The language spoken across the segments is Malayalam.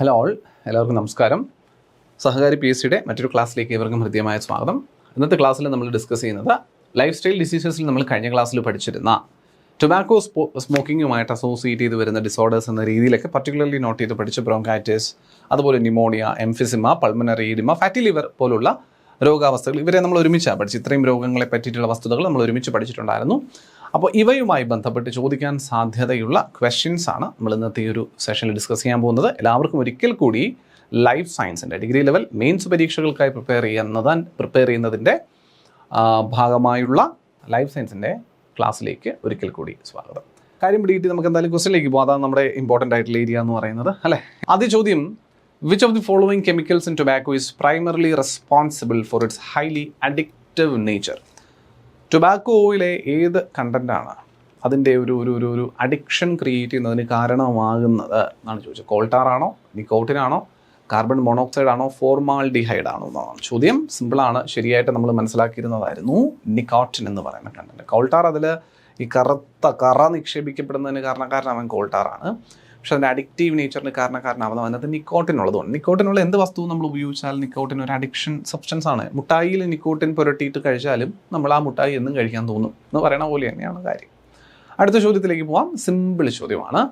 ഹലോ ഓൾ, എല്ലാവർക്കും നമസ്കാരം. സഹകാരി പി എസ് സിയുടെ മറ്റൊരു ക്ലാസ്സിലേക്ക് ഇവർക്കും ഹൃദ്യമായ സ്വാഗതം. ഇന്നത്തെ ക്ലാസ്സിൽ നമ്മൾ ഡിസ്കസ് ചെയ്യുന്നത് ലൈഫ് സ്റ്റൈൽ ഡിസീസസിൽ നമ്മൾ കഴിഞ്ഞ ക്ലാസ്സിൽ പഠിച്ചിരുന്ന ടൊബാക്കോ സ്മോക്കിങ്ങുമായിട്ട് അസോസിയേറ്റ് ചെയ്ത് വരുന്ന ഡിസോർഡേഴ്സ് എന്ന രീതിയിലൊക്കെ പർട്ടിക്കുലർലി നോട്ട് ചെയ്ത് പഠിച്ച ബ്രോങ്കൈറ്റിസ്, അതുപോലെ pneumonia, emphysema, pulmonary oedema, fatty liver പോലുള്ള രോഗാവസ്ഥകൾ, ഇവരെ നമ്മൾ ഒരുമിച്ചാണ് പഠിച്ചു. ഇത്രയും രോഗങ്ങളെ പറ്റിയിട്ടുള്ള വസ്തുതകൾ നമ്മൾ ഒരുമിച്ച് പഠിച്ചിട്ടുണ്ടായിരുന്നു. അപ്പോൾ ഇവയുമായി ബന്ധപ്പെട്ട് ചോദിക്കാൻ സാധ്യതയുള്ള ക്വസ്റ്റ്യൻസ് ആണ് നമ്മൾ ഇന്നത്തെ ഈ ഒരു സെഷനിൽ ഡിസ്കസ് ചെയ്യാൻ പോകുന്നത്. എല്ലാവർക്കും ഒരിക്കൽ കൂടി ലൈഫ് സയൻസിൻ്റെ ഡിഗ്രി ലെവൽ മെയിൻസ് പരീക്ഷകൾക്കായി പ്രിപ്പയർ ചെയ്യുന്നതിൻ്റെ ഭാഗമായുള്ള ലൈഫ് സയൻസിൻ്റെ ക്ലാസ്സിലേക്ക് ഒരിക്കൽ കൂടി സ്വാഗതം. കാര്യം പിടിയിട്ട് നമുക്ക് എന്തായാലും ക്വസ്റ്റ്യനിലേക്ക് പോകാം. അതാണ് നമ്മുടെ ഇമ്പോർട്ടൻ്റ് ആയിട്ടുള്ള ഏരിയ എന്ന് പറയുന്നത്, അല്ലേ? ആദ്യ ചോദ്യം: which of the following chemicals in tobacco is primarily responsible for its highly addictive nature? Tobacco ഓയിലെ ഏത് കണ്ടൻ്റാണ് അതിൻ്റെ ഒരു അഡിക്ഷൻ ക്രിയേറ്റ് ചെയ്യുന്നതിന് കാരണമാകുന്നത് എന്നാണ് ചോദിച്ചത്. കോൾട്ടാറാണോ, നിക്കോട്ടിനാണോ, കാർബൺ മോണോക്സൈഡ് ആണോ, ഫോർമാൽഡിഹൈഡ് ആണോ എന്നാണ് ചോദ്യം. സിമ്പിളാണ്, ശരിയായിട്ട് നമ്മൾ മനസ്സിലാക്കിയിരുന്നതായിരുന്നു നിക്കോട്ടിൻ എന്ന് പറയുന്ന കണ്ടന്റ്. കോൾട്ടാർ, അതിൽ ഈ കറ നിക്ഷേപിക്കപ്പെടുന്നതിന് കാരണക്കാരനാവൻ കോൾട്ടാറാണ്. പക്ഷെ അതിൻ്റെ അഡിക്റ്റീവ് നേച്ചറിന് കാരണക്കാരനാവുന്നത് അതിനകത്ത് നിക്കോട്ടിൻ ഉള്ളതുകൊണ്ട്. നിക്കോട്ടിനുള്ള എന്ത് വസ്തുവും നമ്മൾ ഉപയോഗിച്ചാൽ നിക്കോട്ടിൻ ഒരു അഡിക്ഷൻ സബ്സ്റ്റൻസ് ആണ്. മുട്ടായിയിൽ നിക്കോട്ടിൻ പുരട്ടിയിട്ട് കഴിച്ചാലും നമ്മൾ ആ മുട്ടായി എന്നും കഴിക്കാൻ തോന്നും എന്ന് പറയുന്ന പോലെ തന്നെയാണ് കാര്യം. അടുത്ത ചോദ്യത്തിലേക്ക് പോവാം. സിമ്പിൾ ചോദ്യമാണ്.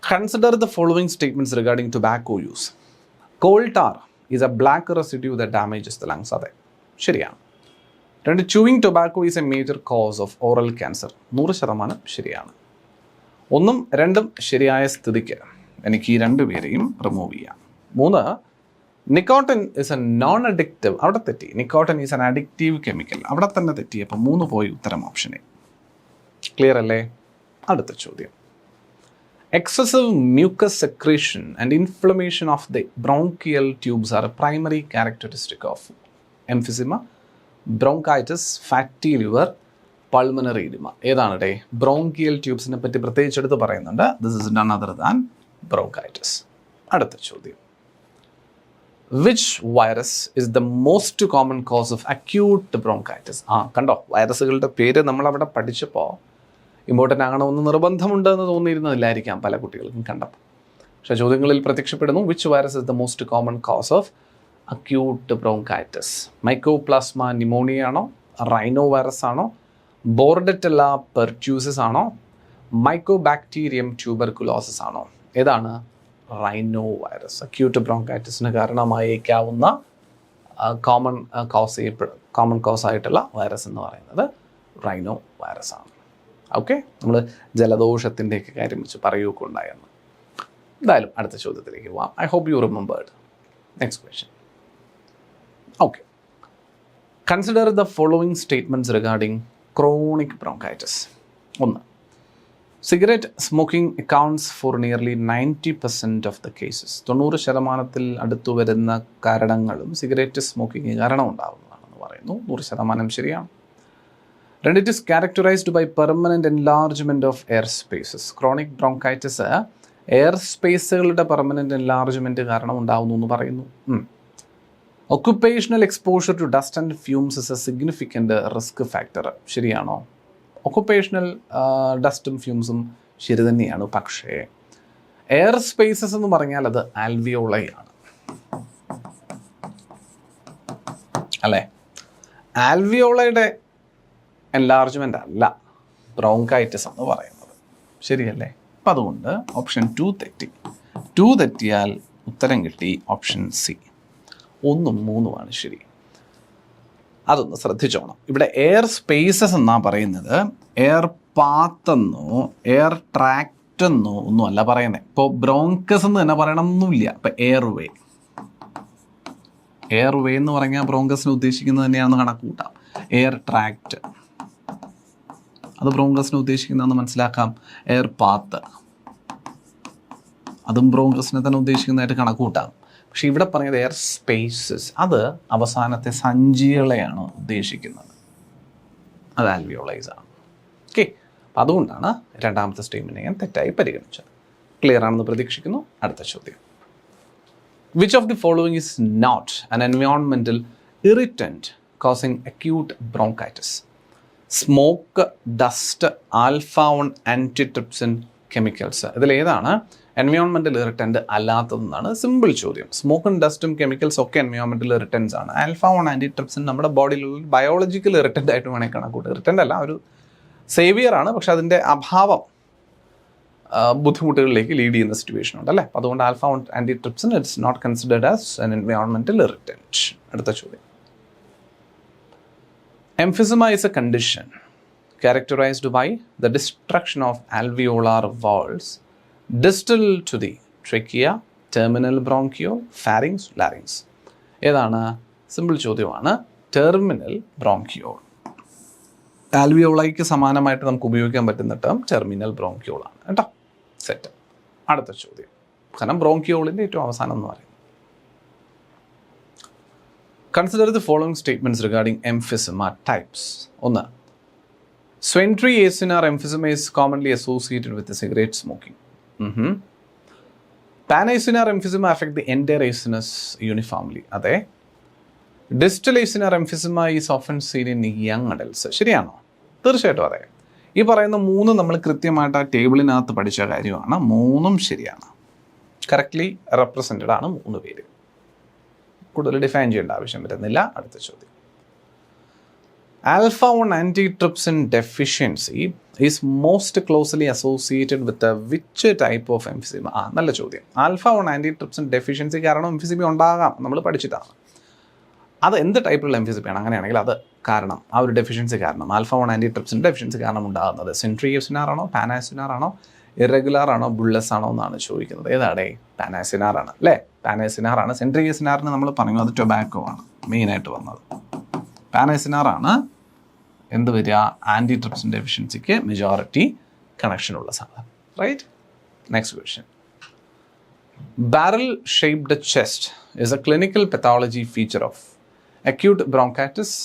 Consider the following statements regarding tobacco use. Call tar is A black residue that damages the lungs. അതെ, ശരിയാണ്. 2, chewing tobacco is A major cause of oral cancer. 100% ശരിയാണ്. 1ഉം 2ഉം ശരിയായ സ്ഥിതിക്ക് എനിക്ക് ഈ 2 പേരെയും റിമൂവ് ചെയ്യാം. 3, nicotine is A non addictive. അവിടെ തെറ്റി. Nicotine is N addictive chemical. അവിടെ തന്നെ തെറ്റി. അപ്പോൾ 3 പോയി ഉത്തരം ഓപ്ഷൻ എ. ക്ലിയർ അല്ലേ? അടുത്ത ചോദ്യം: excessive mucus secretion and inflammation of the bronchial tubes are a primary characteristic of emphysema, bronchitis, fatty liver, pulmonary oedema. ഏതാണ് ഡേ? ബ്രോങ്കിയൽ ട്യൂബ്സിനെ പറ്റി പ്രത്യേകിച്ച് എടുത്ത് പറയുന്നുണ്ട്. This is none other than bronchitis. അടുത്ത ചോദ്യം: which virus is the most common cause of acute bronchitis? കണ്ടോ, വൈറസുകളുടെ പേര് നമ്മളവിടെ പഠിച്ചപ്പോൾ ഇമ്പോർട്ടൻ്റ് ആകണമെന്ന് നിർബന്ധമുണ്ടെന്ന് തോന്നിയിരുന്നതില്ലായിരിക്കാം പല കുട്ടികൾക്കും കണ്ടപ്പോൾ. പക്ഷേ ചോദ്യങ്ങളിൽ പ്രത്യക്ഷപ്പെടുന്നു. Which virus is the most common cause of acute bronchitis? Mycoplasma pneumoniae ആണോ, റൈനോ വൈറസ് ആണോ, ബോർഡറ്റെല്ല പെർട്യൂസിസ് ആണോ, മൈക്കോബാക്ടീരിയം ട്യൂബർകുലോസിസ് ആണോ? ഏതാണ്? Rhino virus. അക്യൂട്ട് ബ്രോങ്കൈറ്റിസിന് കാരണമായേക്കാവുന്ന കോമൺ കോസ് ആയിട്ടുള്ള വൈറസ് എന്ന് പറയുന്നത് റൈനോ വൈറസ് ആണ്. ഓക്കെ, നമ്മൾ ജലദോഷത്തിൻ്റെയൊക്കെ കാര്യം വെച്ച് പറയുകയൊക്കെ ഉണ്ടായിരുന്നു. എന്തായാലും അടുത്ത ചോദ്യത്തിലേക്ക് പോവാം. I hope you remembered. Next question. Okay, consider the following statements regarding chronic bronchitis. 1, cigarette smoking accounts for nearly 90% of the cases. 90% അടുത്തു വരുന്ന കാരണങ്ങളും സിഗരറ്റ് സ്മോക്കിംഗ് കാരണം ഉണ്ടാകുന്നതാണെന്ന് പറയുന്നു. 100% ശരിയാണ്. 2, it is characterised by permanent enlargement of air spaces. Chronic bronchitis air സ്പേസുകളുടെ പെർമനൻറ്റ് എൻലാർജ്മെൻറ്റ് കാരണം ഉണ്ടാകുന്നു എന്ന് പറയുന്നു. Occupational exposure to dust and fumes is a significant risk factor. ശരിയാണോ? ഒക്കുപ്പേഷണൽ ഡസ്റ്റും ഫ്യൂംസും ശരി തന്നെയാണ്. പക്ഷേ എയർ സ്പേസസ് എന്ന് പറഞ്ഞാൽ അത് ആൽവിയോളൈ ആണ്, അല്ലേ? ആൽവിയോളയുടെ എൻലാർജ്മെൻ്റ് അല്ല ബ്രോങ്കൈറ്റിസ് എന്ന് പറയുന്നത്. ശരിയല്ലേ? അപ്പം അതുകൊണ്ട് ഓപ്ഷൻ 2 തെറ്റി. 2 തെറ്റിയാൽ ഉത്തരം കിട്ടി ഓപ്ഷൻ സി. 1ഉം 3ഉമാണ് ശരി. അതൊന്ന് ശ്രദ്ധിച്ചോണം. ഇവിടെ എയർ സ്പേസസ് എന്നാണ് പറയുന്നത്. എയർ പാത്തെന്നോ എയർ ട്രാക്റ്റ് എന്നോ ഒന്നും അല്ല പറയുന്നത്. ഇപ്പോൾ ബ്രോങ്കസ് എന്ന് തന്നെ പറയണമെന്നില്ല. ഇപ്പം എയർവേ എന്ന് പറഞ്ഞാൽ ബ്രോങ്കസിന് ഉദ്ദേശിക്കുന്നത് തന്നെയാണെന്ന് കണക്ക് കൂട്ടാം. എയർ ട്രാക്റ്റ് അത് ബ്രോങ്കസിന് ഉദ്ദേശിക്കുന്നതെന്ന് മനസ്സിലാക്കാം. എയർ പാത്ത് അതും ബ്രോങ്കസിനെ തന്നെ ഉദ്ദേശിക്കുന്നതായിട്ട് കണക്ക് കൂട്ടാം. പക്ഷെ ഇവിടെ പറഞ്ഞത് എയർ സ്പേസസ്, അത് അവസാനത്തെ സഞ്ചികളെയാണ് ഉദ്ദേശിക്കുന്നത്. അത് ആൽവിയോളൈസ് ആണ്. ഓക്കെ, അപ്പം അതുകൊണ്ടാണ് രണ്ടാമത്തെ സ്റ്റേറ്റ്മെൻറ്റ് ഞാൻ തെറ്റായി പരിഗണിച്ചത്. ക്ലിയർ ആണെന്ന് പ്രതീക്ഷിക്കുന്നു. അടുത്ത ചോദ്യം: which of the following is not an environmental irritant causing acute bronchitis? Smoke, dust, alpha 1 antitrypsin chemicals. ഇതിലേതാണ് എൻവയോൺമെൻറ്റൽ ഇറിറ്റൻ്റ് അല്ലാത്തതെന്നാണ് സിമ്പിൾ ചോദ്യം. സ്മോക്കും ഡസ്റ്റും കെമിക്കൽസും ഒക്കെ എൻവയോൺമെൻറ്റൽ ഇറിറ്റൻസ് ആണ്. ആൽഫ 1 ആൻറ്റിട്രിപ്സിൻ നമ്മുടെ ബോഡിയിലുള്ള ബയോളജിക്കൽ ഇറിറ്റൻ്റ് ആയിട്ട് വേണമെങ്കിൽ കണക്കൂട്ടും. ഇറിറ്റൻ്റ് അല്ല, ഒരു സേവിയർ ആണ്, പക്ഷെ അതിൻ്റെ അഭാവം ബുദ്ധിമുട്ടുകളിലേക്ക് ലീഡ് ചെയ്യുന്ന സിറ്റുവേഷൻ ഉണ്ട് അല്ലേ. അതുകൊണ്ട് alpha 1 antitrypsin it's not considered as an environmental irritant. അടുത്ത ചോദ്യം. Emphysema is a condition characterized by the destruction of alveolar walls distal to the trachea, terminal bronchiole, pharynx, larynx. ഏതാണ്? സിമ്പിൾ ചോദ്യമാണ്. Terminal bronchiole. ആൽവിയോളയ്ക്ക് സമാനമായിട്ട് നമുക്ക് ഉപയോഗിക്കാൻ പറ്റുന്ന ടേം ടെർമിനൽ ബ്രോങ്കിയോൾ ആണ് കേട്ടോ. സെറ്റ്. അടുത്ത ചോദ്യം. കാരണം ബ്രോങ്കിയോളിൻ്റെ ഏറ്റവും അവസാനം എന്ന് പറയും. Consider the following statements regarding emphysema types. 1. Swentry acinar emphysema is commonly associated with the cigarette smoking. Panacinar emphysema affect the entire acinus uniformly. അതെ. Distal acinar emphysema is often seen in young adults. ശരിയാണോ? തീർച്ചയായിട്ടും അതെ. ഈ പറയുന്ന 3 നമ്മൾ കൃത്യമായിട്ട് ആ ടേബിളിനകത്ത് പഠിച്ച കാര്യമാണ്. 3ഉം ശരിയാണ്. കറക്റ്റ്ലി റെപ്രസെൻറ്റഡ് ആണ് 3 പേര്. കൂടുതൽ ഡിഫൈൻ ചെയ്യേണ്ട ആവശ്യം വരുന്നില്ല. അടുത്ത ചോദ്യം. Alpha 1 antitrypsin deficiency is most closely associated with which type of emphysema? നല്ല ചോദ്യം. ആൽഫ 1 ആൻറ്റിട്രിപ്സിൻ ഡെഫിഷ്യൻസി കാരണം എംഫിസിമ ഉണ്ടാകാം, നമ്മൾ പഠിച്ചിട്ടാണ്. അത് എന്ത് ടൈപ്പിലുള്ള എംഫിസിമയാണ്? അങ്ങനെയാണെങ്കിൽ അത് കാരണം, ആ ഒരു ഡെഫിഷ്യൻസി കാരണം, ആൽഫ 1 ആൻറ്റിട്രിപ്സിൻ ഡെഫിഷ്യൻസി കാരണം ഉണ്ടാകുന്നത് സെൻട്രി എസിനാർ ആണോ, പാനാസിനാർ ആണോ, ഇറഗുലർ ആണോ, ബുള്ളസ് ആണോ എന്നാണ് ചോദിക്കുന്നത്. ഏതാടേ? പാനാസിനാർ ആണ് അല്ലേ. പാനാസിനാർ ആണ്. സെൻട്രി എസിനാറിന് നമ്മൾ പറഞ്ഞു അത് ടൊബാക്കോ ആണ് മെയിനായിട്ട് വന്നത്. പാനാസിനാർ ആണ് എന്ത് വരിക? ആൻറ്റിട്രിപ്സിൻ ഡെഫിഷ്യൻസിക്ക് മെജോറിറ്റി കണക്ഷനുള്ള സാധനം. Right. Next question. Barrel shaped chest is a clinical pathology feature of acute bronchitis,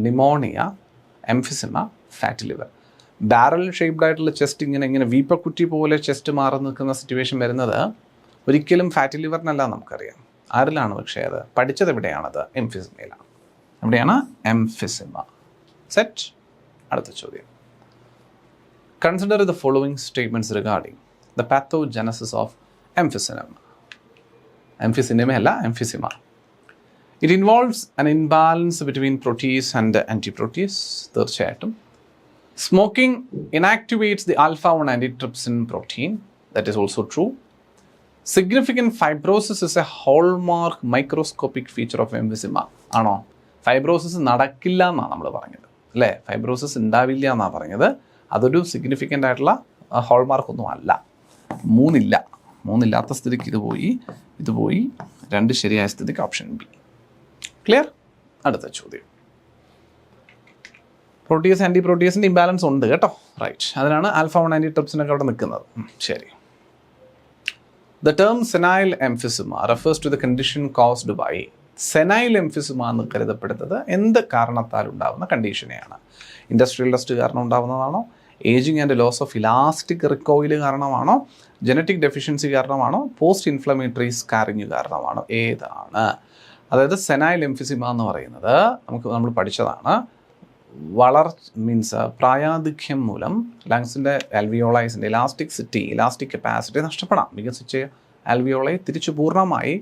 pneumonia, emphysema, fatty liver. Barrel shaped ആയിട്ടുള്ള ചെസ്റ്റ് ഇങ്ങനെ വീപ്പക്കുറ്റി പോലെ ചെസ്റ്റ് മാറി നിൽക്കുന്ന സിറ്റുവേഷൻ വരുന്നത് ഒരിക്കലും ഫാറ്റി ലിവറിനല്ല, നമുക്കറിയാം. ആരിലാണ് പക്ഷേ അത് പഠിച്ചത്? എവിടെയാണത്? എംഫിസിമയിലാണ്. എവിടെയാണ്? എംഫിസിമ. സെറ്റ്. അടുത്ത ചോദ്യം. Consider the following statements regarding the pathogenesis of emphysema. എംഫിസിമയല്ല, emphysema. It involves an imbalance between protease and antiprotease. തീർച്ചയായിട്ടും. Smoking inactivates the alpha 1 antitrypsin protein. That is also true. Significant fibrosis is a hallmark microscopic feature of emphysema. ആണോ? ഫൈബ്രോസിസ് നടക്കില്ല എന്നാണ് നമ്മൾ പറഞ്ഞത് അല്ലേ. ഫൈബ്രോസിസ് ഉണ്ടാവില്ല എന്നാണ് പറഞ്ഞത്. അതൊരു സിഗ്നിഫിക്കൻ്റ് ആയിട്ടുള്ള ഹോൾമാർക്കൊന്നും അല്ല. 3 ഇല്ല. 3 ഇല്ലാത്ത സ്ഥിതിക്ക് ഇത് പോയി 2 ശരിയായ സ്ഥിതിക്ക് ഓപ്ഷൻ ബി. ക്ലിയർ? അടുത്ത ചോദ്യം. പ്രോട്ടീസ് ആൻറ്റിപ്രോട്ടീസിൻ്റെ ഇംബാലൻസ് ഉണ്ട് കേട്ടോ. റൈറ്റ്. അതിനാണ് ആൽഫ 1 ആൻറ്റിട്രിപ്സിനൊക്കെ അവിടെ നിൽക്കുന്നത്. ശരി. The term senile emphysema refers to the condition caused by. Senile emphysema എന്ന് കരുതപ്പെടുന്നത് എന്ത് കാരണത്താൽ ഉണ്ടാകുന്ന കണ്ടീഷനെയാണ്? ഇൻഡസ്ട്രിയൽ ഡസ്റ്റ് കാരണം ഉണ്ടാകുന്നതാണോ, ageing and loss of elastic recoil കാരണമാണോ, ജനറ്റിക് ഡെഫിഷ്യൻസി കാരണമാണോ, പോസ്റ്റ് ഇൻഫ്ലമേറ്ററി സ്കാറിങ് കാരണമാണോ? ഏതാണ്? അതായത് സെനൈൽ എംഫിസിമ എന്ന് പറയുന്നത് നമ്മൾ പഠിച്ചതാണ്. പ്രായാധിക്യം മൂലം ലങ്സിൻ്റെ ആൽവിയോളൈസിൻ്റെ ഇലാസ്റ്റിക് കപ്പാസിറ്റി നഷ്ടപ്പെടാം. വികസിച്ച ആൽവിയോളൈ തിരിച്ചു പൂർണ്ണമായി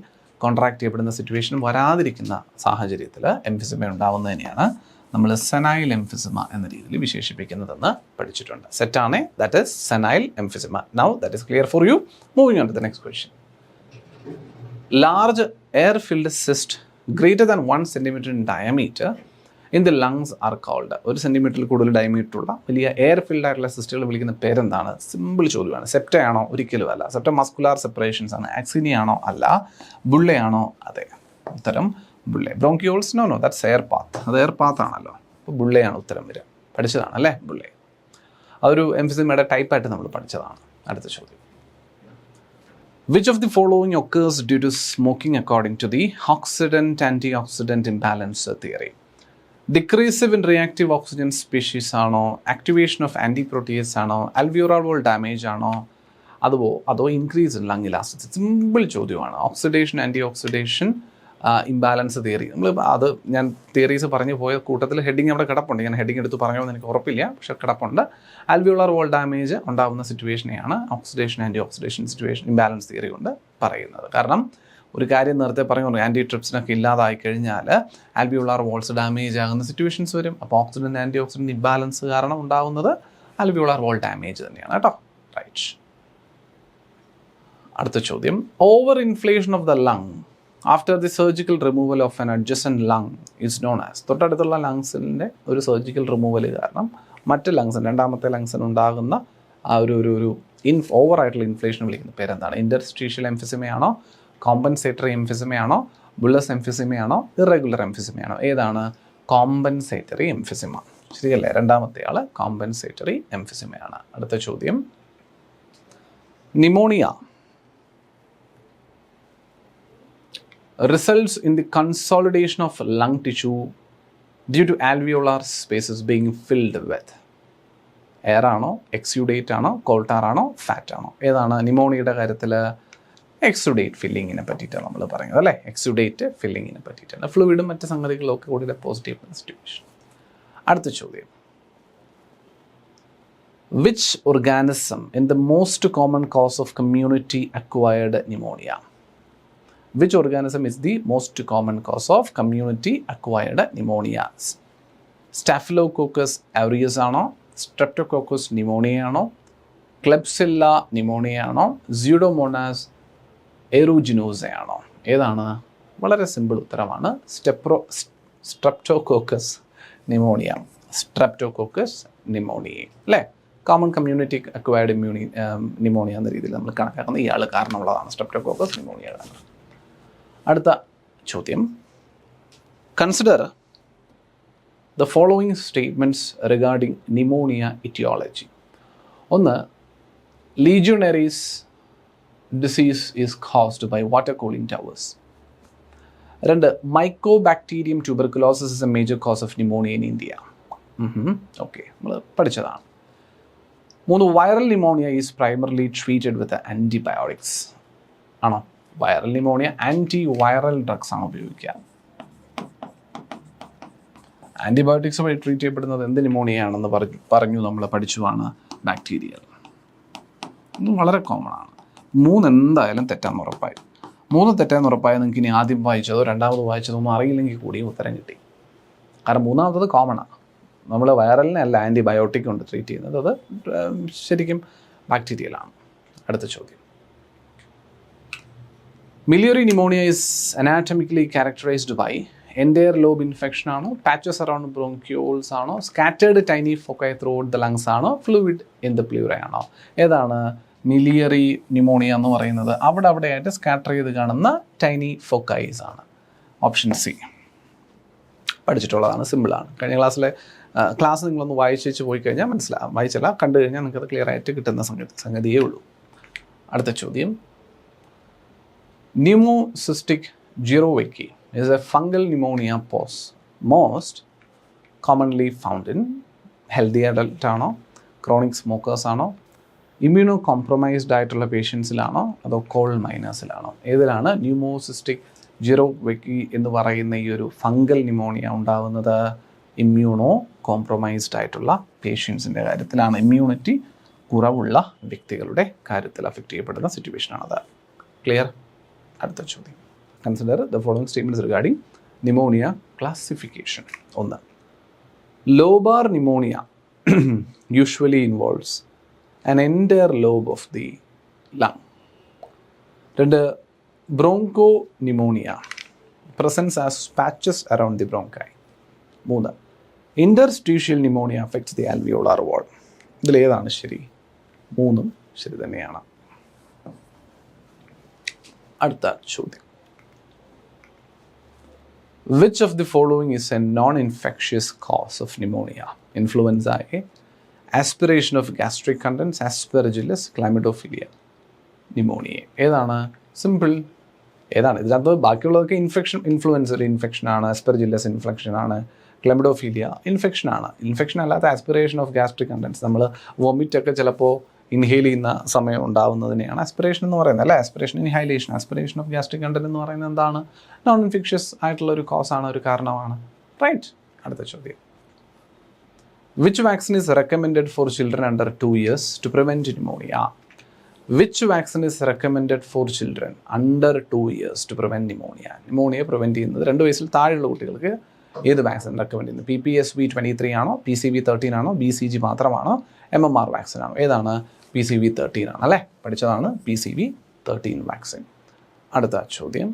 കോൺട്രാക്ട് ചെയ്യപ്പെടുന്ന സിറ്റുവേഷൻ വരാതിരിക്കുന്ന സാഹചര്യത്തിൽ എംഫിസിമ ഉണ്ടാവുന്നതിനെയാണ് നമ്മൾ സെനൈൽ എംഫിസിമ എന്ന രീതിയിൽ വിശേഷിപ്പിക്കുന്നതെന്ന് പഠിച്ചിട്ടുണ്ട്. സെറ്റാണ്. That is senile emphysema. Now that is clear for you. Moving on to the next question. Large air filled cyst greater than 1 centimeter in diameter in the lungs are called. 1 centimeter കൂടുതൽ ഡയമീറ്ററുള്ള വലിയ എയർ ഫിൽഡ് ആയിട്ടുള്ള സിസ്റ്റുകൾ വിളിക്കുന്ന പേരെന്താണ്? സിമ്പിൾ ചോദ്യമാണ്. സെപ്റ്റയാണോ? ഒരിക്കലും അല്ല. സെപ്റ്റ മസ്കുലാർ സെപ്പറേഷൻസ് ആണ്. ആക്സിനിയാണോ? അല്ല. ബുള്ളയാണോ? അതെ. ഉത്തരം bullae. Bronchioles? No, that's air path. അത് എയർ പാത്ത് ആണല്ലോ. അപ്പോൾ ബുള്ളയാണ് ഉത്തരം വരിക. പഠിച്ചതാണ് അല്ലേ ബുള്ളെ. അതൊരു എംഫിസിമയുടെ ടൈപ്പായിട്ട് നമ്മൾ പഠിച്ചതാണ്. അടുത്ത ചോദ്യം. Which of the following occurs due to smoking according to the oxidant-antioxidant imbalance theory? Decrease in reactive oxygen species ആണോ, ആക്ടിവേഷൻ ഓഫ് ആൻറ്റിപ്രോട്ടീസ് ആണോ, ആൽവിയോളാർ വാൾ ഡാമേജ് ആണോ, അതോ increase in lung elasticity? Simple ചോദ്യമാണ്. Oxidation, anti oxidation, imbalance theory. നമ്മൾ അത് ഞാൻ തിയറീസ് പറഞ്ഞു പോയ കൂട്ടത്തിൽ ഹെഡിങ് അവിടെ കിടപ്പുണ്ട്. ഞാൻ ഹെഡിങ് എടുത്ത് പറഞ്ഞോന്ന് എനിക്ക് ഉറപ്പില്ല, പക്ഷേ കിടപ്പുണ്ട്. ആൽവിയോളാർ വാൾ ഡാമേജ് ഉണ്ടാകുന്ന സിറ്റുവേഷനെയാണ് oxidation anti oxidation situation imbalance theory കൊണ്ട് പറയുന്നത്. കാരണം ഒരു കാര്യം നേരത്തെ പറഞ്ഞു, ആൻറ്റി ട്രിപ്സിനൊക്കെ ഇല്ലാതായി കഴിഞ്ഞാൽ ആൽവിയോളാർ വാൾസ് ഡാമേജ് ആകുന്ന സിറ്റുവേഷൻസ് വരും. അപ്പോൾ ഓക്സിഡൻറ്റ് ആൻറ്റി ഓക്സിഡൻറ്റ് ഇംബാലൻസ് കാരണം ഉണ്ടാകുന്നത് ആൽവിയോളാർ വാൾ ഡാമേജ് തന്നെയാണ് കേട്ടോ. റൈറ്റ്. അടുത്ത ചോദ്യം, over inflation of the lung after the surgical removal of an adjacent lung is known as. തൊട്ടടുത്തുള്ള ലങ്സിൻ്റെ ഒരു സർജിക്കൽ റിമൂവൽ കാരണം മറ്റ് ലങ്സിന്, രണ്ടാമത്തെ ലങ്സിന് ഉണ്ടാകുന്ന ആ ഒരു ഓവറായിട്ടുള്ള ഇൻഫ്ലേഷൻ വിളിക്കുന്ന പേരെന്താണ്? ഇൻ്റർസ്റ്റീഷ്യൽ എംഫിസിമയാണോ, കോമ്പൻസേറ്ററി എംഫിസിമയാണോ, ബുള്ളസ് എംഫിസിമയാണോ, ഇറഗുലർ എംഫിസിമയാണോ? ഏതാണ്? Compensatory emphysema. ശരിയല്ലേ? രണ്ടാമത്തെ ആൾ കോമ്പൻസേറ്ററി എംഫിസിമയാണ്. അടുത്ത ചോദ്യം, pneumonia results in the consolidation of lung tissue due to alveolar spaces being filled with air ആണോ, എക്സ്യൂഡേറ്റ് ആണോ, കോൾട്ടാർ ആണോ, ഫാറ്റ് ആണോ? ഏതാണ്? നിമോണിയയുടെ കാര്യത്തിൽ എക്സ്യൂഡേറ്റ് ഫില്ലിങ്ങിനെ പറ്റിയിട്ടാണ് നമ്മൾ പറയുന്നത് അല്ലേ. എക്സ്യൂഡേറ്റ് ഫില്ലിങ്ങിനെ പറ്റിയിട്ടാണ്. ഫ്ലൂയിഡും മറ്റ് സംഗതികളൊക്കെ കൂടി ഡെപ്പോസിറ്റ് സിറ്റുവേഷൻ. അടുത്ത ചോദ്യം, which organism in the most common cause of community acquired pneumonia? Which organism is the most common cause of community acquired pneumonia? Staphylococcus aureus ആണോ, Streptococcus pneumoniae ആണോ, Klebsiella pneumoniae ആണോ, Pseudomonas aeruginosae ആണോ? ഏതാണ്? വളരെ സിമ്പിൾ ഉത്തരമാണ് Streptococcus pneumonia. Streptococcus pneumoniae അല്ലേ? കോമൺ കമ്മ്യൂണിറ്റി അക്വയർഡ് ന്യൂമോണിയ എന്ന രീതിയിൽ നമ്മൾ കണക്കാക്കുന്ന ഇയാൾ കാരണമുള്ളതാണ് Streptococcus pneumonia കാരണം. അടുത്ത ചോദ്യം, consider the following statements regarding pneumonia aetiology. ഒന്ന്, legionnaires' disease is caused by water cooling towers. രണ്ട്, mycobacterium tuberculosis is a major cause of pneumonia in India. Okay, നമ്മൾ പഠിച്ചതാണ്. മൂന്ന്, viral pneumonia is primarily treated with antibiotics. ആണോ? Viral pneumonia anti viral drugs ആണ് ഉപയോഗിക്കുക. ആൻറ്റിബയോട്ടിക്സ് വഴി ട്രീറ്റ് ചെയ്യപ്പെടുന്നത് എന്ത് ന്യൂമോണിയയാണെന്ന് പറഞ്ഞു നമ്മൾ പഠിച്ചുവാണ് ബാക്ടീരിയൽ. ഇത് വളരെ കോമൺ ആണ്. 3 എന്തായാലും തെറ്റാന്ന് ഉറപ്പായി. 3 തെറ്റാന്ന് ഉറപ്പായി നിങ്ങൾക്ക് ഇനി ആദ്യം വായിച്ചതോ രണ്ടാമത് വായിച്ചതോ ഒന്നും അറിയില്ലെങ്കിൽ കൂടിയും ഉത്തരം കിട്ടി. കാരണം മൂന്നാമത്തത് കോമണാണ്. നമ്മൾ വൈറലിനെ അല്ല ആൻറ്റിബയോട്ടിക് കൊണ്ട് ട്രീറ്റ് ചെയ്യുന്നത്, അത് ശരിക്കും ബാക്ടീരിയലാണ്. അടുത്ത ചോദ്യം, miliary pneumonia is anatomically characterised by entire lobe infection ആണോ, പാച്ചസ് അറൗണ്ട് ബ്രോങ്ക്യൂൾസ് ആണോ, scattered tiny foci throughout the lungs ആണോ, ഫ്ലൂയിഡ് ഇൻ ദ പ്ലൂറ ആണോ? ഏതാണ് മിലിയറി ന്യൂമോണിയ എന്ന് പറയുന്നത്? അവിടെയായിട്ട് സ്കാറ്റർ ചെയ്ത് കാണുന്ന ടൈനി ഫോക്കൈസ് ആണ്. Option C. പഠിച്ചിട്ടുള്ളതാണ്, സിമ്പിളാണ്. കഴിഞ്ഞ ക്ലാസ് നിങ്ങളൊന്ന് വായിച്ചു പോയി കഴിഞ്ഞാൽ മനസ്സിലാവും. വായിച്ചല്ല, കണ്ടു കഴിഞ്ഞാൽ നിങ്ങൾക്കത് ക്ലിയർ ആയിട്ട് കിട്ടുന്ന സംഗതിയേ ഉള്ളൂ. അടുത്ത ചോദ്യം, Pneumocystic jirovecii is a fungal pneumonia most commonly found in healthy adult ആണോ, ക്രോണിക് സ്മോക്കേഴ്സ് ആണോ, ഇമ്മ്യൂണോ കോംപ്രമൈസ്ഡ് ആയിട്ടുള്ള പേഷ്യൻസിലാണോ, അതോ കോൾ മൈനേഴ്സിലാണോ? ഏതിലാണ് ന്യൂമോസിസ്റ്റിക് ജിറോവെക്കി എന്ന് പറയുന്ന ഈ ഒരു ഫംഗൽ ന്യൂമോണിയ ഉണ്ടാകുന്നത്? ഇമ്മ്യൂണോ കോംപ്രമൈസ്ഡ് ആയിട്ടുള്ള പേഷ്യൻസിൻ്റെ കാര്യത്തിലാണ്. ഇമ്മ്യൂണിറ്റി കുറവുള്ള വ്യക്തികളുടെ കാര്യത്തിൽ അഫക്റ്റ് ചെയ്യപ്പെടുന്ന സിറ്റുവേഷനാണത്. ക്ലിയർ? അടുത്ത ചോദ്യം, consider the following statements regarding pneumonia classification. ഒന്ന്, lobar pneumonia usually involves an entire lobe of the lung. രണ്ട്, ബ്രോങ്കോന്യൂമോണിയ presents as patches around the bronchi. 3, interstitial pneumonia affects the alveolar wall. ഇതിൽ ഏതാണ് ശരി? 3 ശരി തന്നെയാണ്. അടുത്ത ചോദ്യം, which of the following is a non-infectious cause of pneumonia? Influenza A, aspiration of gastric contents, aspergillus, chlamydophila, pneumonia. ഏതാണ്? സിമ്പിൾ. ഏതാണ്? ഇതിനകത്ത് ബാക്കിയുള്ളതൊക്കെ ഇൻഫ്ലുവൻസ ഇൻഫെക്ഷൻ ആണ്, ആസ്പെർജില്ലസ് ഇൻഫെക്ഷൻ ആണ്, ക്ലെമിഡോഫീലിയ ഇൻഫെക്ഷൻ ആണ്. ഇൻഫെക്ഷൻ അല്ലാത്ത ആസ്പിറേഷൻ ഓഫ് ഗാസ്ട്രിക് കണ്ടൻസ്, നമ്മൾ വൊമിറ്റ് ഒക്കെ ചിലപ്പോൾ ഇൻഹെയിൽ ചെയ്യുന്ന സമയം ഉണ്ടാവുന്നതിനെയാണ് ആസ്പിറേഷൻ എന്ന് പറയുന്നത്, അല്ലേ? Aspiration, inhalation. Aspiration of gastric content എന്ന് പറയുന്നത് എന്താണ്? നോൺ ഇൻഫെക്ഷ്യസ് ആയിട്ടുള്ള ഒരു കോസാണ്, ഒരു കാരണമാണ്. റൈറ്റ്. അടുത്ത ചോദ്യം. Which vaccine is recommended for children under 2 years to prevent pneumonia? Which vaccine is recommended for children under 2 years to prevent pneumonia? Pneumonia prevent ചെയ്യുന്നത് 2 വയസ്സിൽ താഴെയുള്ള കുട്ടികൾക്ക് ഏത് വാക്സിൻ റെക്കമെൻഡ് ചെയ്യുന്നത്? PPSV23 ആണോ, PCV13 ആണോ, BCG മാത്രമാണോ, MMR വാക്സിൻ ആണോ? ഏതാണ്? PCV13 ആണ്, അല്ലേ? പഠിച്ചതാണ് PCV13 വാക്സിൻ. അടുത്ത ചോദ്യം.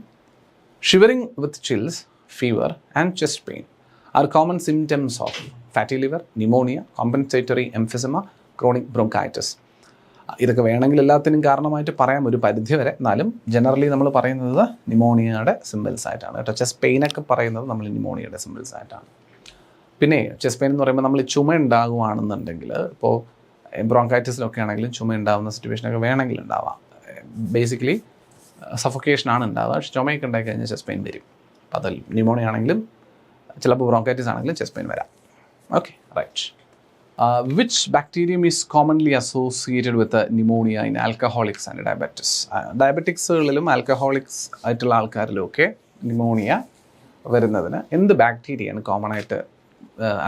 Shivering with chills, fever and chest pain are common symptoms of fatty liver, pneumonia, compensatory emphysema, chronic bronchitis. ഇതൊക്കെ വേണമെങ്കിൽ എല്ലാത്തിനും കാരണമായിട്ട് പറയാം ഒരു പരിധി വരെ. എന്നാലും ജനറലി നമ്മൾ പറയുന്നത് ന്യൂമോണിയയുടെ സിമ്പിൾസ് ആയിട്ടാണ് കേട്ടോ. ചെസ്റ്റ് പെയിനൊക്കെ പറയുന്നത് നമ്മൾ ന്യൂമോണിയയുടെ സിമ്പിൾസ് ആയിട്ടാണ്. പിന്നെ ചെസ്റ്റ് പെയിൻ എന്ന് പറയുമ്പോൾ നമ്മൾ ചുമ ഉണ്ടാകുകയാണെന്നുണ്ടെങ്കിൽ, ഇപ്പോൾ ബ്രോങ്കൈറ്റിസിലൊക്കെ ആണെങ്കിലും ചുമ ഉണ്ടാകുന്ന സിറ്റുവേഷനൊക്കെ വേണമെങ്കിൽ ഉണ്ടാവാം. ബേസിക്കലി സഫോക്കേഷനാണ് ഉണ്ടാവുക. പക്ഷേ ചുമയൊക്കെ ഉണ്ടായി കഴിഞ്ഞാൽ ചെസ്റ്റ് പെയിൻ വരും. അപ്പോൾ അതിൽ ന്യൂമോണിയ ആണെങ്കിലും ചിലപ്പോൾ ബ്രോങ്കൈറ്റിസ് ആണെങ്കിലും ചെസ്റ്റ് പെയിൻ വരാം. Okay, right. Which bacterium is commonly associated with pneumonia in alcoholics and diabetics? ഡയബറ്റിക്സുകളിലും ആൽക്കഹോളിക്സ് ആയിട്ടുള്ള ആൾക്കാരിലും ഒക്കെ ന്യൂമോണിയ വരുന്നതിന് എന്ത് ബാക്ടീരിയയാണ് കോമൺ ആയിട്ട്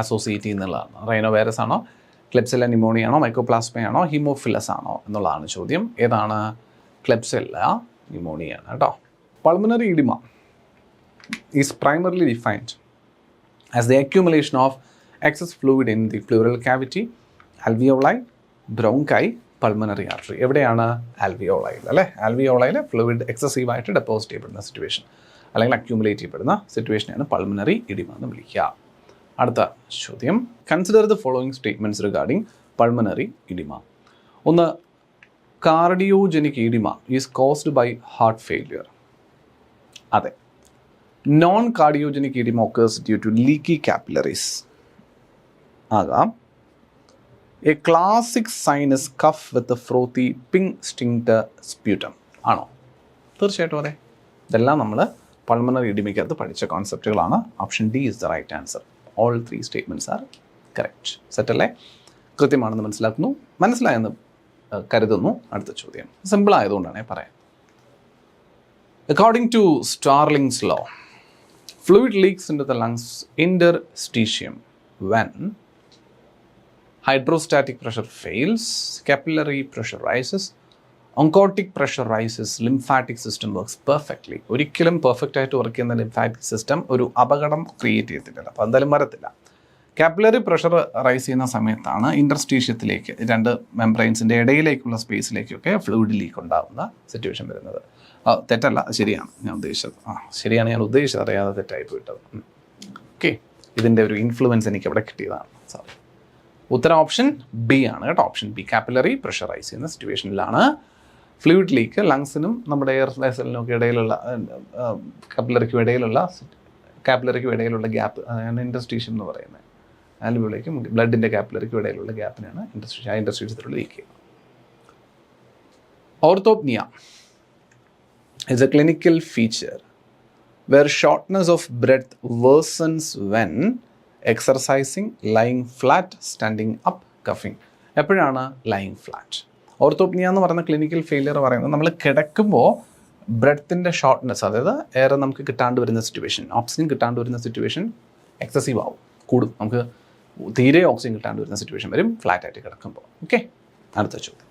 അസോസിയേറ്റ് ചെയ്യുന്നുള്ളതാണ്? റൈനോ വൈറസ് ആണോ, ക്ലെപ്സില്ല ന്യൂമോണിയ ആണോ, മൈക്കോപ്ലാസ്മയാണോ, ഹീമോഫിലസ് ആണോ എന്നുള്ളതാണ് ചോദ്യം. ഏതാണ്? ക്ലെപ്സില്ല ന്യൂമോണിയ ആണ് കേട്ടോ. Pulmonary oedema is primarily defined as the accumulation of excess fluid in the pleural cavity, alveoli, bronchi, pulmonary artery. എവിടെയാണ്? ആൽവിയോളയിൽ, അല്ലേ? ആൽവിയോളയിൽ ഫ്ലൂയിഡ് എക്സസീവ് ആയിട്ട് ഡെപ്പോസിറ്റ് ചെയ്യപ്പെടുന്ന സിറ്റുവേഷൻ അല്ലെങ്കിൽ അക്യൂമുലേറ്റ് ചെയ്യപ്പെടുന്ന സിറ്റുവേഷനെയാണ് പൾമണറി ഇഡിമ എന്ന് വിളിക്കുക. അടുത്ത ചോദ്യം. Consider the following statements regarding pulmonary oedema. ഒന്ന്, cardiogenic oedema is caused by heart failure. അതെ. Non cardiogenic oedema occurs due to leaky capillaries. ആകാം. A classic sinus cough with frothy pink tinged sputum ആണോ? തീർച്ചയായിട്ടും അതെ. ഇതെല്ലാം നമ്മൾ പൾമണറി ഇഡിമയ്ക്കകത്ത് പഠിച്ച കോൺസെപ്റ്റുകളാണ്. Option D is the right answer. All 3 statements are correct. സെറ്റല്ലേ? കൃത്യമാണെന്ന് മനസ്സിലാക്കുന്നു, മനസ്സിലായെന്ന് കരുതുന്നു. അടുത്ത ചോദ്യം സിമ്പിൾ ആയതുകൊണ്ടാണ് പറയാം. According to Starling's law, fluid leaks into the lungs interstitium when hydrostatic pressure fails, capillary pressure rises, oncotic pressure rises, lymphatic system works perfectly. ഒരിക്കലും പെർഫെക്റ്റ് ആയിട്ട് വർക്ക് ചെയ്യുന്ന ലിംഫാറ്റിക് സിസ്റ്റം ഒരു അപകടം ക്രിയേറ്റ് ചെയ്തിട്ടില്ല. അപ്പോൾ എന്തായാലും വരത്തില്ല. കാപ്പിലറി പ്രഷർ റൈസ് ചെയ്യുന്ന സമയത്താണ് ഇൻറ്റർസ്റ്റീഷ്യത്തിലേക്ക്, 2 മെംബ്രെയിൻസിൻ്റെ ഇടയിലേക്കുള്ള സ്പേസിലേക്കൊക്കെ ഫ്ലൂയിഡ് ലീക്ക് ഉണ്ടാകുന്ന സിറ്റുവേഷൻ വരുന്നത്. തെറ്റല്ല, ശരിയാണ് ഞാൻ ഉദ്ദേശിച്ചത്. ശരിയാണ് ഞാൻ ഉദ്ദേശിച്ചത്, അറിയാതെ തെറ്റായി പോയിട്ടത്. ഓക്കെ, ഇതിൻ്റെ ഒരു ഇൻഫ്ലുവൻസ് എനിക്ക് അവിടെ കിട്ടിയതാണ്. സോറി. ഉത്തരം ഓപ്ഷൻ ബി ആണ് കേട്ടോ. Option B. കാപ്പിലറി പ്രഷറൈസ് ചെയ്യുന്ന സിറ്റുവേഷനിലാണ് ഫ്ലൂയിഡ് ലീക്ക് ലങ്സിനും നമ്മുടെ എയർ വെസലിനും ഒക്കെ ഇടയിലുള്ള കാപ്പിലറിക്കും ഇടയിലുള്ള ഗ്യാപ്പ്, അതാണ് ഇൻറ്റർസ്റ്റീഷ്യം എന്ന് പറയുന്നത്. ആൽവിയോളയ്ക്കും ബ്ലഡിൻ്റെ കാപ്പിലറിക്കും ഇടയിലുള്ള ഗ്യാപ്പിനാണ് ഇൻറ്റർസ്റ്റീഷ്യത്തിലുള്ള ലീക്ക് ചെയ്യുന്നത്. Orthopnoea is a clinical feature where shortness of breath worsens when exercising, lying flat, standing up, coughing. എപ്പോഴാണ് ലൈങ് ഫ്ലാറ്റ്? ഓർത്തോപ്നിയ എന്ന് പറയുന്ന ക്ലിനിക്കൽ ഫെയിലിയർ പറയുന്നത് നമ്മൾ കിടക്കുമ്പോൾ ബ്രെത്തിൻ്റെ ഷോർട്ട്നെസ്, അതായത് എയർ നമുക്ക് കിട്ടാണ്ട് വരുന്ന സിറ്റുവേഷൻ, ഓക്സിജൻ കിട്ടാണ്ട് വരുന്ന സിറ്റുവേഷൻ എക്സസീവ് ആവും, കൂടും. നമുക്ക് തീരെ ഓക്സിജൻ കിട്ടാണ്ട് വരുന്ന സിറ്റുവേഷൻ വരും ഫ്ലാറ്റായിട്ട് കിടക്കുമ്പോൾ. ഓക്കെ, അടുത്ത ചോദ്യം.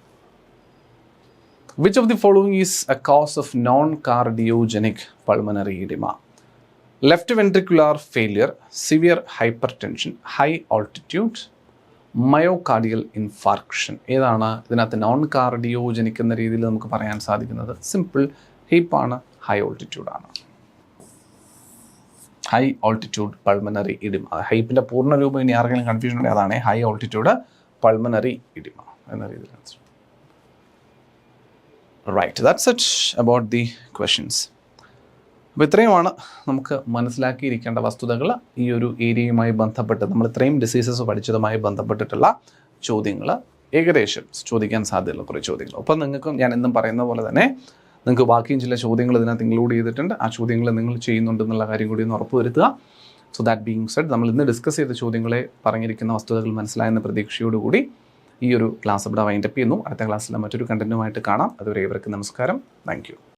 Which of the following is a cause of non-cardiogenic pulmonary edema? Left ventricular failure, severe hypertension, high altitude, myocardial infarction. ഏതാണ് ഇതിനകത്ത് നോൺ കാർഡിയോജനിക് എന്ന രീതിയിൽ നമുക്ക് പറയാൻ സാധിക്കുന്നത്? സിമ്പിൾ, ഹീപ്പാണ്, ഹൈ ഓൾട്ടിറ്റ്യൂഡാണ്. High altitude pulmonary oedema. ഹൈപ്പിൻ്റെ പൂർണ്ണ രൂപം ഇനി ആർക്കെങ്കിലും കൺഫ്യൂഷൻ ഉണ്ടെങ്കിൽ അതാണ് ഹൈ ഓൾട്ടിറ്റ്യൂഡ് പൾമണറി ഇഡിമ എന്ന രീതിയിൽ answer. Right, that's it about the questions. അപ്പോൾ ഇത്രയുമാണ് നമുക്ക് മനസ്സിലാക്കിയിരിക്കേണ്ട വസ്തുതകൾ ഈ ഒരു ഏരിയയുമായി ബന്ധപ്പെട്ട്, നമ്മൾ ഇത്രയും ഡിസീസസ് പഠിച്ചതുമായി ബന്ധപ്പെട്ടിട്ടുള്ള ചോദ്യങ്ങൾ ഏകദേശം ചോദിക്കാൻ സാധ്യതയുള്ള കുറേ ചോദ്യങ്ങൾ. ഒപ്പം നിങ്ങൾക്കും ഞാൻ എന്നും പറയുന്ന പോലെ തന്നെ നിങ്ങൾക്ക് ബാക്കിയും ചില ചോദ്യങ്ങൾ ഇതിനകത്ത് ഇൻക്ലൂഡ് ചെയ്തിട്ടുണ്ട്. ആ ചോദ്യങ്ങൾ നിങ്ങൾ ചെയ്യുന്നുണ്ടെന്നുള്ള കാര്യം കൂടി ഒന്ന് ഉറപ്പുവരുത്തുക. സോ ദാറ്റ് ബീങ് സെഡ്, നമ്മൾ ഇന്ന് ഡിസ്കസ് ചെയ്ത ചോദ്യങ്ങളെ പറഞ്ഞിരിക്കുന്ന വസ്തുതകൾ മനസ്സിലായെന്ന പ്രതീക്ഷയോടുകൂടി ഈ ഒരു ക്ലാസ് ഇവിടെ വൈൻഡപ്പ് ചെയ്യുന്നു. അടുത്ത ക്ലാസ്സിൽ മറ്റൊരു കണ്ടന്റുമായിട്ട് കാണാം. അതുവരെ ഇവർക്ക് നമസ്കാരം. താങ്ക്